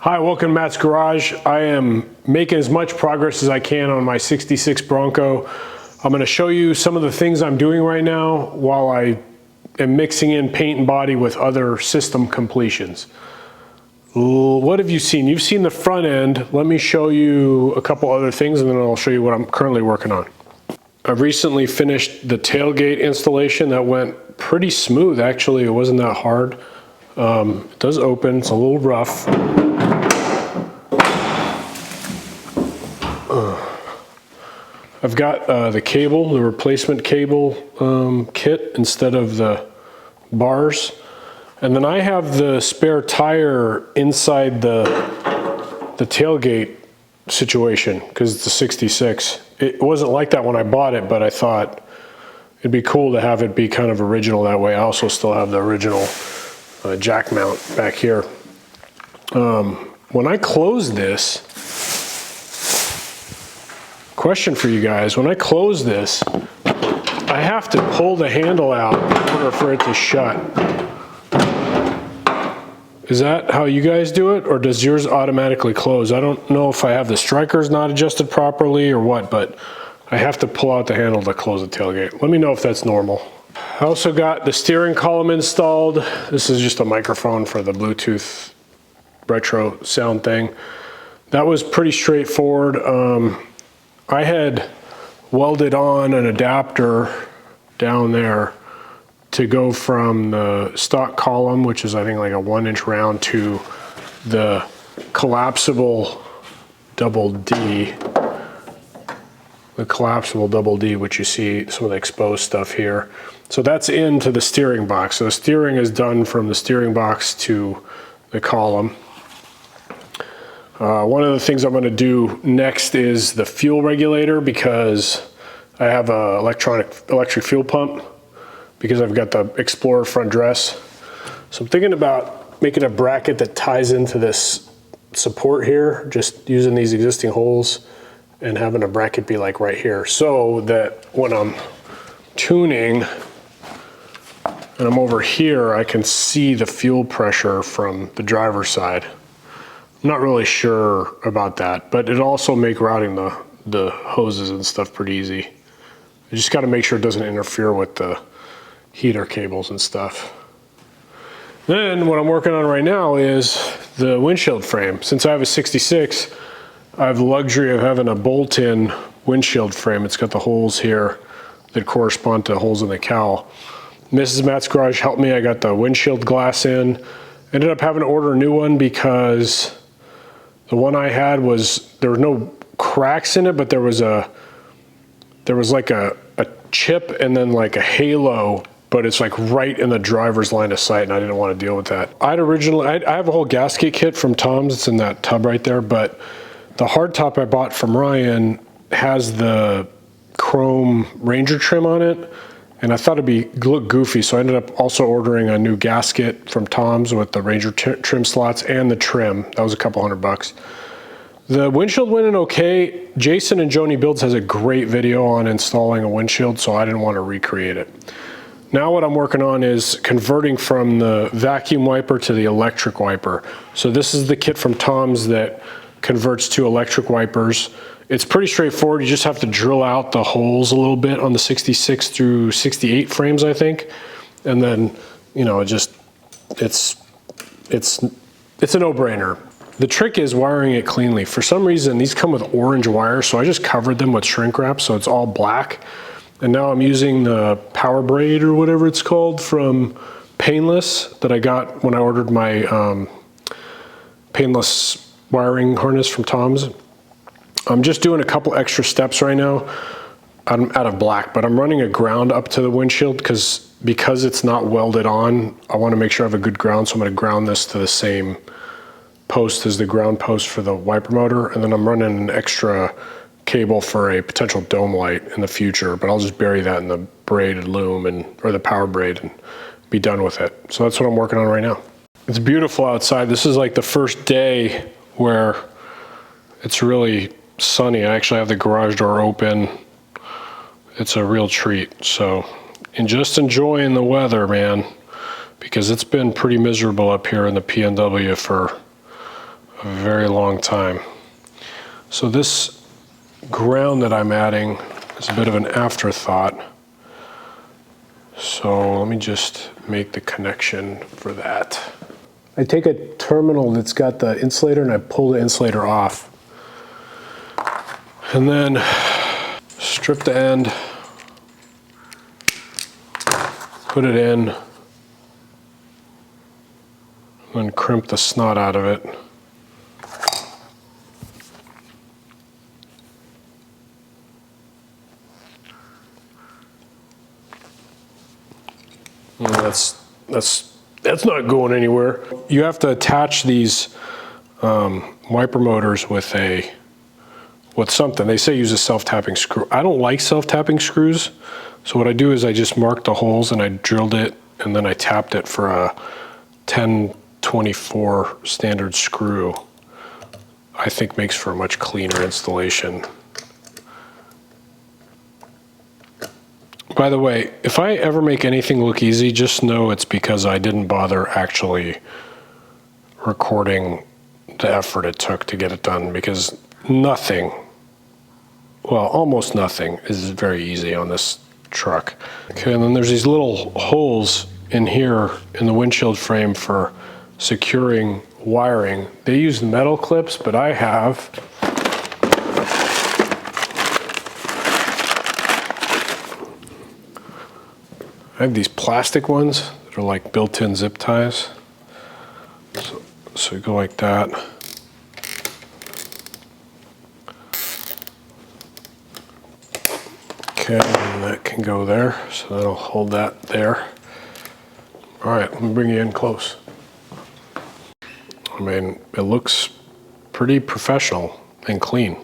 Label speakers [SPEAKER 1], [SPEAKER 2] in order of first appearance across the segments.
[SPEAKER 1] Hi, welcome to Matt's Garage. I am making as much progress as I can on my 66 Bronco. I'm going to show you some of the things I'm doing right now while I am mixing in paint and body with other system completions. What have you seen? You've seen the front end. Let me show you a couple other things and then I'll show you what I'm currently working on. I've recently finished the tailgate installation. That went pretty smooth, actually. It wasn't that hard. It does open, it's a little rough. I've got the cable, the replacement cable kit instead of the bars. And then I have the spare tire inside the tailgate situation because it's a 66. It wasn't like that when I bought it, but I thought it'd be cool to have it be kind of original that way. I also still have the original jack mount back here. When I close this, question for you guys, when I close this, I have to pull the handle out in order for it to shut. Is that how you guys do it, or does yours automatically close? I don't know if I have the strikers not adjusted properly or what, but I have to pull out the handle to close the tailgate. Let me know if that's normal. I also got the steering column installed. This is just a microphone for the Bluetooth retro sound thing. That was pretty straightforward. I had welded on an adapter down there to go from the stock column, which is I think like a 1-inch round, to the collapsible double D. The collapsible double D, which you see some of the exposed stuff here. So that's into the steering box. So the steering is done from the steering box to the column. One of the things I'm going to do next is the fuel regulator, because I have a electric fuel pump, because I've got the Explorer front dress. So I'm thinking about making a bracket that ties into this support here, just using these existing holes and having a bracket be like right here, so that when I'm tuning and I'm over here, I can see the fuel pressure from the driver's side. I'm not really sure about that, but it'll also make routing the hoses and stuff pretty easy. You just got to make sure it doesn't interfere with the heater cables and stuff. Then what I'm working on right now is the windshield frame. Since I have a 66, I have the luxury of having a bolt-in windshield frame. It's got the holes here that correspond to holes in the cowl. Mrs. Matt's Garage helped me. I got the windshield glass in. Ended up having to order a new one because the one I had there were no cracks in it, but there was like a chip and then like a halo, but it's like right in the driver's line of sight, and I didn't want to deal with that. I have a whole gasket kit from Tom's. It's in that tub right there, but the hardtop I bought from Ryan has the chrome Ranger trim on it, and I thought it'd look goofy, so I ended up also ordering a new gasket from Tom's with the Ranger trim slots and the trim. That was a couple $100. The windshield went in okay. Jason and Joni Builds has a great video on installing a windshield, so I didn't want to recreate it. Now what I'm working on is converting from the vacuum wiper to the electric wiper. So this is the kit from Tom's that converts to electric wipers. It's pretty straightforward. You just have to drill out the holes a little bit on the 66 through 68 frames, I think. And then, you know, it's a no-brainer. The trick is wiring it cleanly. For some reason, these come with orange wire, so I just covered them with shrink wrap, so it's all black. And now I'm using the Power Braid or whatever it's called from Painless that I got when I ordered my Painless wiring harness from Tom's. I'm just doing a couple extra steps right now. I'm out of black, but I'm running a ground up to the windshield because it's not welded on. I want to make sure I have a good ground, so I'm going to ground this to the same post as the ground post for the wiper motor, and then I'm running an extra cable for a potential dome light in the future, but I'll just bury that in the braided loom or the Power Braid and be done with it. So that's what I'm working on right now. It's beautiful outside. This is like the first day where it's really sunny. I actually have the garage door open. It's a real treat. So, and just enjoying the weather, man, because it's been pretty miserable up here in the PNW for a very long time. So this ground that I'm adding is a bit of an afterthought. So let me just make the connection for that. I take a terminal that's got the insulator and I pull the insulator off. And then strip the end, put it in, and then crimp the snot out of it. And that's not going anywhere. You have to attach these wiper motors with something. They say use a self-tapping screw. I don't like self-tapping screws, so what I do is I just marked the holes and I drilled it and then I tapped it for a 10.24 standard screw. I think makes for a much cleaner installation. By the way, if I ever make anything look easy, just know it's because I didn't bother actually recording the effort it took to get it done, because nothing, well, almost nothing is very easy on this truck. Okay, and then there's these little holes in here in the windshield frame for securing wiring. They use metal clips, but I have these plastic ones that are like built-in zip ties. So you go like that. Okay, and that can go there, so that'll hold that there. All right, let me bring you in close. I mean, it looks pretty professional and clean,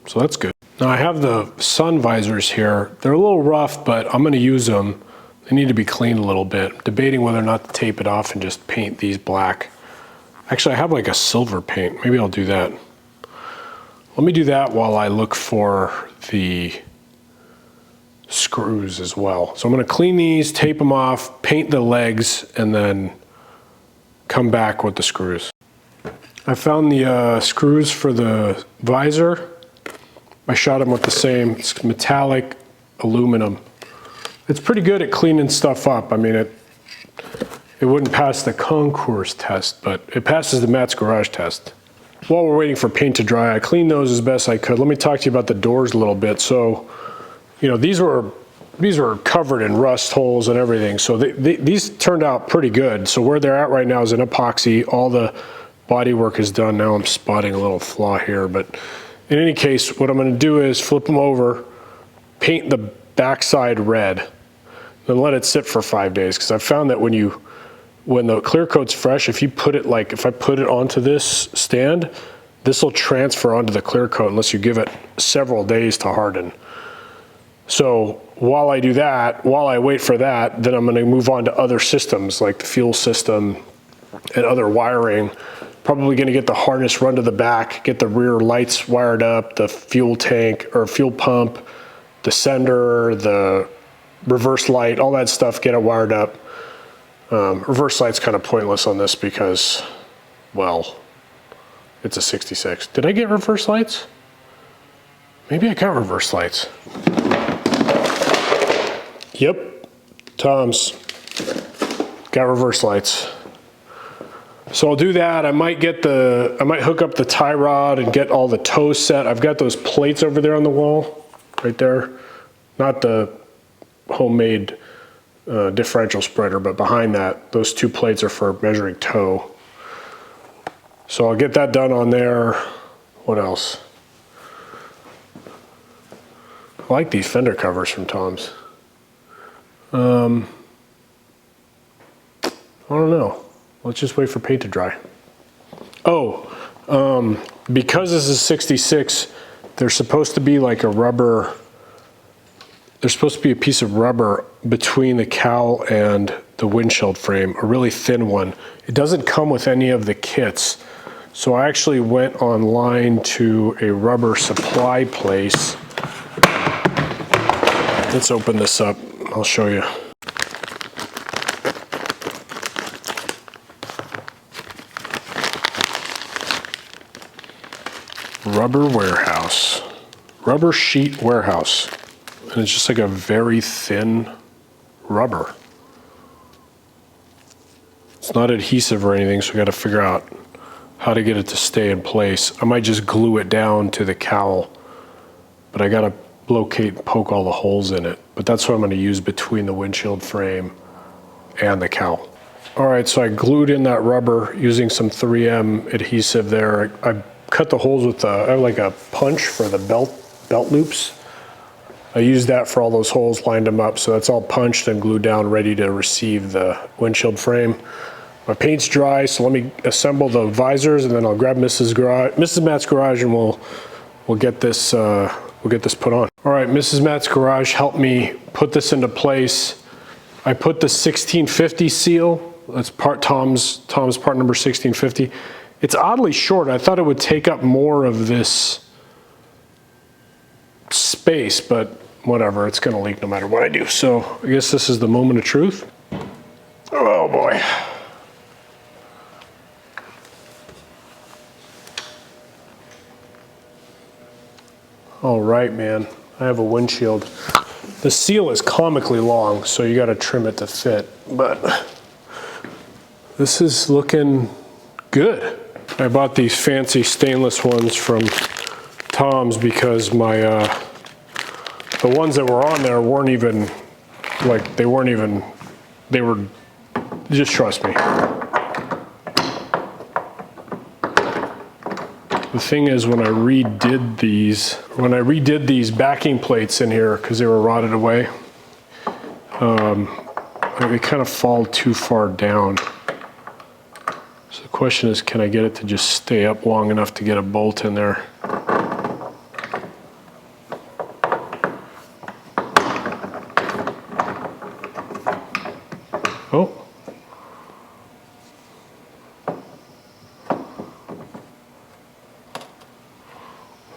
[SPEAKER 1] so that's good. Now I have the sun visors here. They're a little rough, but I'm gonna use them. They need to be cleaned a little bit. Debating whether or not to tape it off and just paint these black. Actually, I have like a silver paint. Maybe I'll do that. Let me do that while I look for the screws as well. So I'm gonna clean these, tape them off, paint the legs, and then come back with the screws. I found the screws for the visor. I shot them with the same, it's metallic aluminum. It's pretty good at cleaning stuff up. I mean, it wouldn't pass the concours test, but it passes the Matt's Garage test. While we're waiting for paint to dry, I cleaned those as best I could. Let me talk to you about the doors a little bit. So, you know, these were covered in rust holes and everything. So these turned out pretty good. So where they're at right now is in epoxy. All the body work is done. Now I'm spotting a little flaw here, but in any case, what I'm gonna do is flip them over, paint the backside red, then let it sit for 5 days. Because I've found that when the clear coat's fresh, if I put it onto this stand, this will transfer onto the clear coat unless you give it several days to harden. So while I do that, while I wait for that, then I'm gonna move on to other systems like the fuel system and other wiring. Probably gonna get the harness run to the back, get the rear lights wired up, the fuel tank or fuel pump, the sender, the reverse light, all that stuff, get it wired up. Reverse light's kind of pointless on this because, well, it's a 66. Did I get reverse lights? Maybe I got reverse lights. Yep, Tom's got reverse lights. So I'll do that. I might hook up the tie rod and get all the toes set. I've got those plates over there on the wall, right there. Not the homemade differential spreader, but behind that, those two plates are for measuring toe. So I'll get that done on there. What else? I like these fender covers from Tom's. I don't know. Let's just wait for paint to dry. Oh, because this is 66, there's supposed to be like a rubber, there's supposed to be a piece of rubber between the cowl and the windshield frame, a really thin one. It doesn't come with any of the kits. So I actually went online to a rubber supply place. Let's open this up. I'll show you. Rubber warehouse. Rubber sheet warehouse. And it's just like a very thin rubber. It's not adhesive or anything, so we got to figure out how to get it to stay in place. I might just glue it down to the cowl, but I got to locate and poke all the holes in it. But that's what I'm going to use between the windshield frame and the cowl. All right, so I glued in that rubber using some 3M adhesive there. I cut the holes with I have like a punch for the belt loops. I used that for all those holes, lined them up, so that's all punched and glued down, ready to receive the windshield frame. My paint's dry, so let me assemble the visors, and then I'll grab Mrs. Matt's garage, and we'll get this put on. All right, Mrs. Matt's garage helped me put this into place. I put the 1650 seal. That's Tom's part number 1650. It's oddly short. I thought it would take up more of this space, but whatever, it's gonna leak no matter what I do. So I guess this is the moment of truth. Oh boy. All right, man, I have a windshield. The seal is comically long, so you gotta trim it to fit, but this is looking good. I bought these fancy stainless ones from Tom's because the ones that were on there weren't even, like, they were, just trust me. The thing is, when I redid these backing plates in here, because they were rotted away, they kind of fall too far down. So the question is, can I get it to just stay up long enough to get a bolt in there? Oh.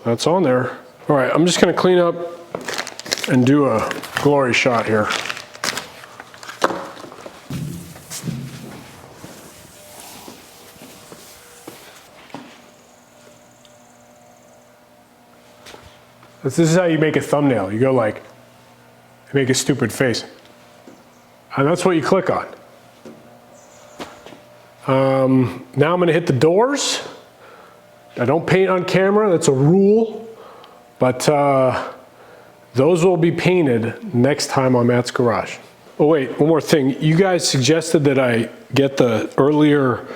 [SPEAKER 1] That's on there. All right, I'm just gonna clean up and do a glory shot here. This is how you make a thumbnail. You go like, make a stupid face. And that's what you click on. Now I'm gonna hit the doors. I don't paint on camera, that's a rule, but those will be painted next time on Matt's garage. Oh wait, one more thing. You guys suggested that I get the earlier,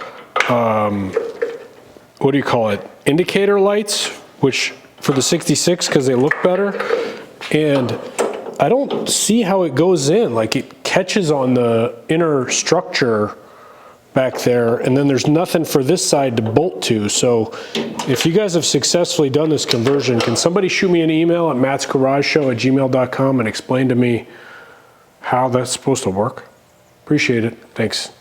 [SPEAKER 1] what do you call it? Indicator lights, which for the 66, because they look better. And I don't see how it goes in. Like, it catches on the inner structure back there, and then there's nothing for this side to bolt to. So if you guys have successfully done this conversion, can somebody shoot me an email at mattsgarageshow@gmail.com and explain to me how that's supposed to work? Appreciate it. Thanks.